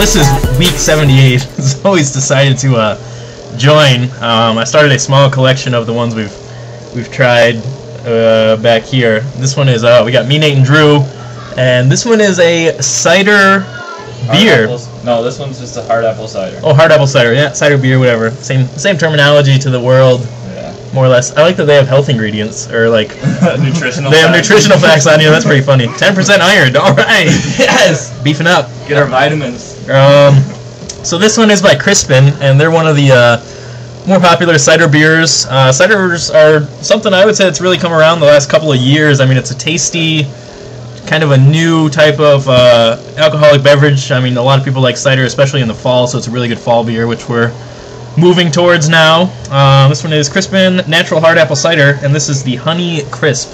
this is week 78. Zoe's decided to join. I started a small collection of the ones we've tried back here. This one is we got me, Nate, and Drew, and this one is a cider beer. No, this one's just a hard apple cider. Oh, hard apple cider, yeah, cider beer, whatever. Same terminology to the world, yeah, more or less. I like that they have health ingredients or like nutritional. They have nutritional facts on here. That's pretty funny. 10% iron. All right. Yes. Beefing up. Get our vitamins. So this one is by Crispin, and they're one of the more popular cider beers. Ciders are something I would say that's really come around the last couple of years. I mean, it's a tasty, kind of a new type of alcoholic beverage. I mean, a lot of people like cider, especially in the fall, so it's a really good fall beer, which we're moving towards now. This one is Crispin Natural Hard Apple Cider, and this is the Honey Crisp.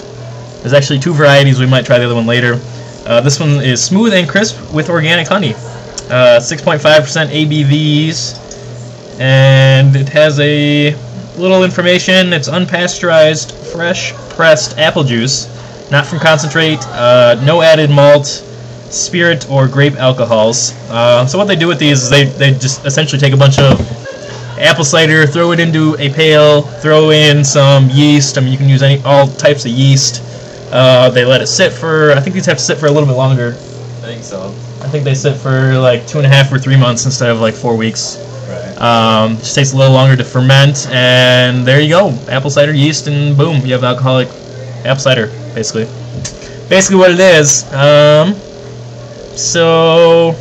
There's actually two varieties. We might try the other one later. This one is smooth and crisp with organic honey. 6.5% ABVs, and it has a little information. It's unpasteurized, fresh pressed apple juice, not from concentrate, no added malt, spirit, or grape alcohols. So what they do with these is they just essentially take a bunch of apple cider, throw it into a pail, throw in some yeast. I mean, you can use all types of yeast. They let it sit for, I think these have to sit for a little bit longer. I think so. I think they sit for like 2.5 or 3 months instead of like 4 weeks. Right. Just takes a little longer to ferment, and there you go. Apple cider yeast, and boom, you have alcoholic apple cider, basically. Basically what it is. So,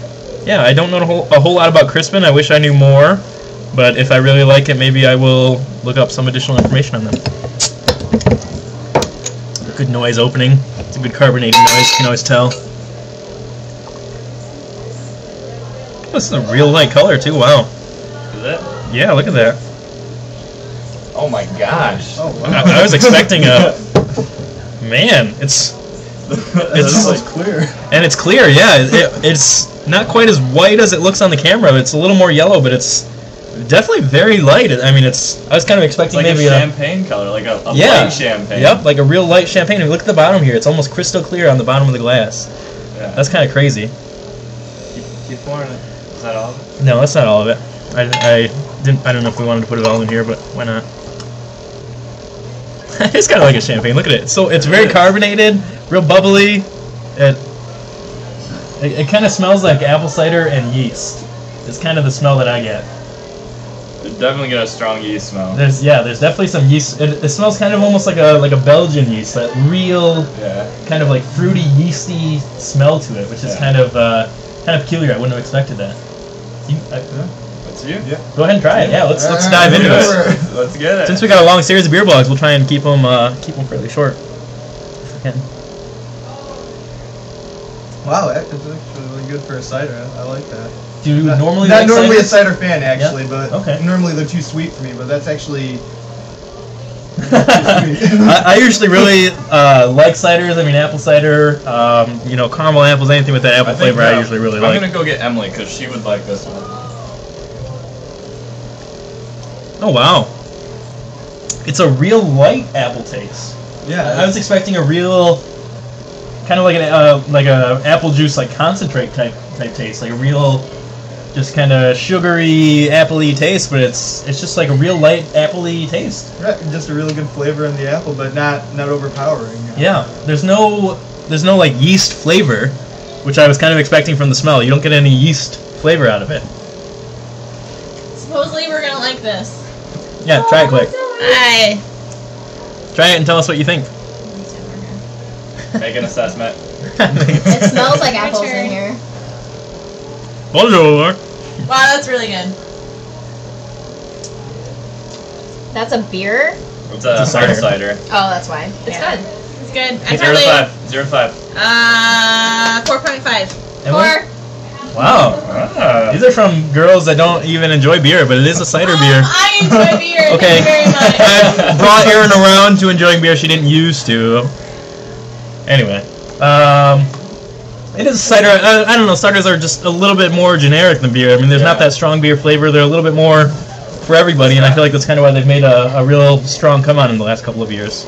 yeah, I don't know a whole lot about Crispin. I wish I knew more, but if I really like it, maybe I will look up some additional information on them. Good noise opening. It's a good carbonated noise, you can always tell. This is a real light color too. Wow. Is it? Yeah, look at that. Oh my gosh. Oh, wow. I was expecting a. Man, it's like clear. And it's clear. Yeah, it's not quite as white as it looks on the camera. It's a little more yellow, but it's definitely very light. I mean, I was kind of expecting like maybe a champagne color, like a yeah, light champagne. Yep, like a real light champagne. If you look at the bottom here, it's almost crystal clear on the bottom of the glass. Yeah. That's kind of crazy. Keep pouring it. Is that all of it? No, that's not all of it. I don't know if we wanted to put it all in here, but why not? It's kind of like a champagne. Look at it. So it's very carbonated, real bubbly. It kind of smells like apple cider and yeast. It's kind of the smell that I get. You definitely get a strong yeast smell. There's definitely some yeast. It smells kind of almost like a Belgian yeast. That real kind of like fruity, yeasty smell to it, which is kind of peculiar. I wouldn't have expected that. That's you? Yeah. Go ahead and try it. Yeah, let's dive into it. Let's get it. Since we got a long series of beer blogs, we'll try and keep them fairly short. If we can. Wow, that's actually really good for a cider. I like that. Do you normally not like normally cider? a cider fan actually, but okay. Normally they're too sweet for me. But that's actually. I usually really like ciders. I mean, apple cider, caramel apples, anything with that apple flavor, I usually really like. I'm gonna go get Emily because she would like this one. Oh wow, it's a real light apple taste. Yeah, I was expecting a real, kind of like a apple juice like concentrate type taste, like a real, just kind of sugary, appley taste, but it's just like a real light appley taste. Right, just a really good flavor in the apple, but not overpowering. Yeah, there's no like yeast flavor, which I was kind of expecting from the smell. You don't get any yeast flavor out of it. Supposedly we're gonna like this. Yeah, try it quick. Hi. Try it and tell us what you think. Make an assessment. It smells like apples in here. Bonjour. Wow, that's really good. That's a beer? It's a hard cider. Oh, that's why. It's good. It's good. 0 to 5. 0 to 5. 4.5. 4. Wow. These are from girls that don't even enjoy beer, but it is a cider beer. I enjoy beer. Okay. Thank you very much. I brought Erin around to enjoying beer she didn't used to. Anyway. It is a cider. I don't know. Ciders are just a little bit more generic than beer. I mean, there's not that strong beer flavor. They're a little bit more for everybody, and I feel like that's kind of why they've made a real strong come on in the last couple of years.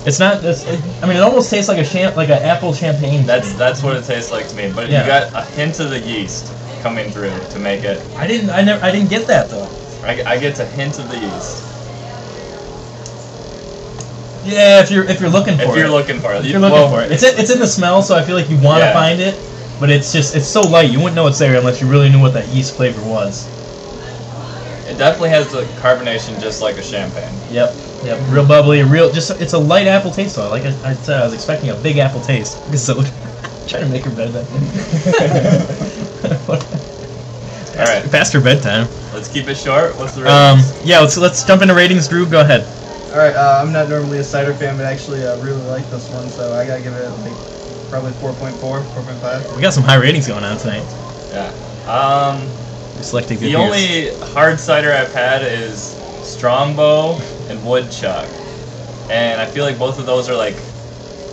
It's not. I mean, it almost tastes like an apple champagne. That's what it tastes like to me. But you got a hint of the yeast. coming through to make it. I didn't get that though. I get a hint of the yeast. Yeah, if you're looking for it. If you're looking for it. If you're looking for it. It's in the smell, so I feel like you want to find it, but it's so light you wouldn't know it's there unless you really knew what that yeast flavor was. It definitely has the carbonation just like a champagne. Yep, real bubbly, it's a light apple taste though. Like I said, I was expecting a big apple taste. So trying to make her bed. All right, past her bedtime. Let's keep it short. What's the ratings? Yeah, let's jump into ratings. Drew, go ahead. Alright, I'm not normally a cider fan, but actually I really like this one, so I gotta give it like, probably 4.4, 4.5. We got some high ratings going on tonight. Yeah. We selected good the beers. only hard cider I've had is Strongbow and Woodchuck, and I feel like both of those are like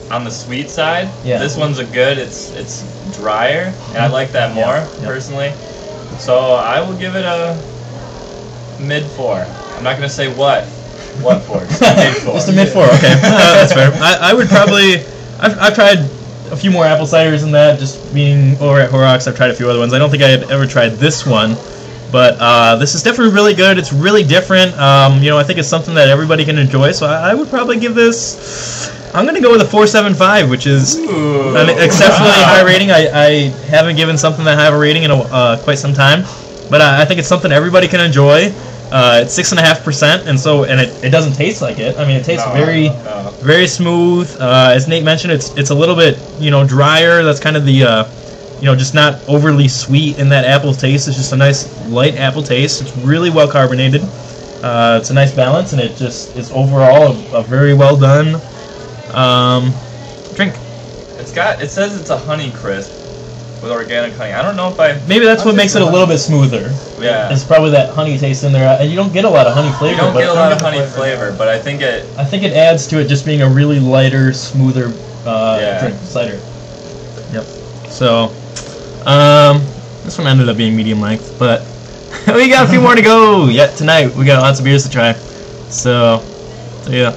on the sweet side. Yeah. This one's a good. It's drier, and I like that more personally. So I will give it a mid 4. I'm not gonna say what for. Just a mid 4. Just a mid 4. Okay, that's fair. I would probably. I've tried a few more apple ciders than that. Just being over at Horrocks, I've tried a few other ones. I don't think I had ever tried this one, but this is definitely really good. It's really different. I think it's something that everybody can enjoy. So I would probably give this. I'm going to go with a 4.75, which is an exceptionally high rating. I haven't given something that high of a rating in quite some time, but I think it's something everybody can enjoy. It's 6.5%, and it doesn't taste like it. I mean, it tastes very smooth. As Nate mentioned, it's a little bit drier. That's kind of the just not overly sweet in that apple taste. It's just a nice light apple taste. It's really well carbonated. It's a nice balance, and it just is overall a very well done drink. It says it's a honey crisp with organic honey. I don't know if maybe that's what makes it a little bit smoother. Yeah, it's probably that honey taste in there, and you don't get a lot of honey flavor. You don't get a lot of honey flavor, but I think it adds to it just being a really lighter, smoother drink cider. Yep. So this one ended up being medium length, but we got a few more to go yet tonight. We got lots of beers to try. So yeah.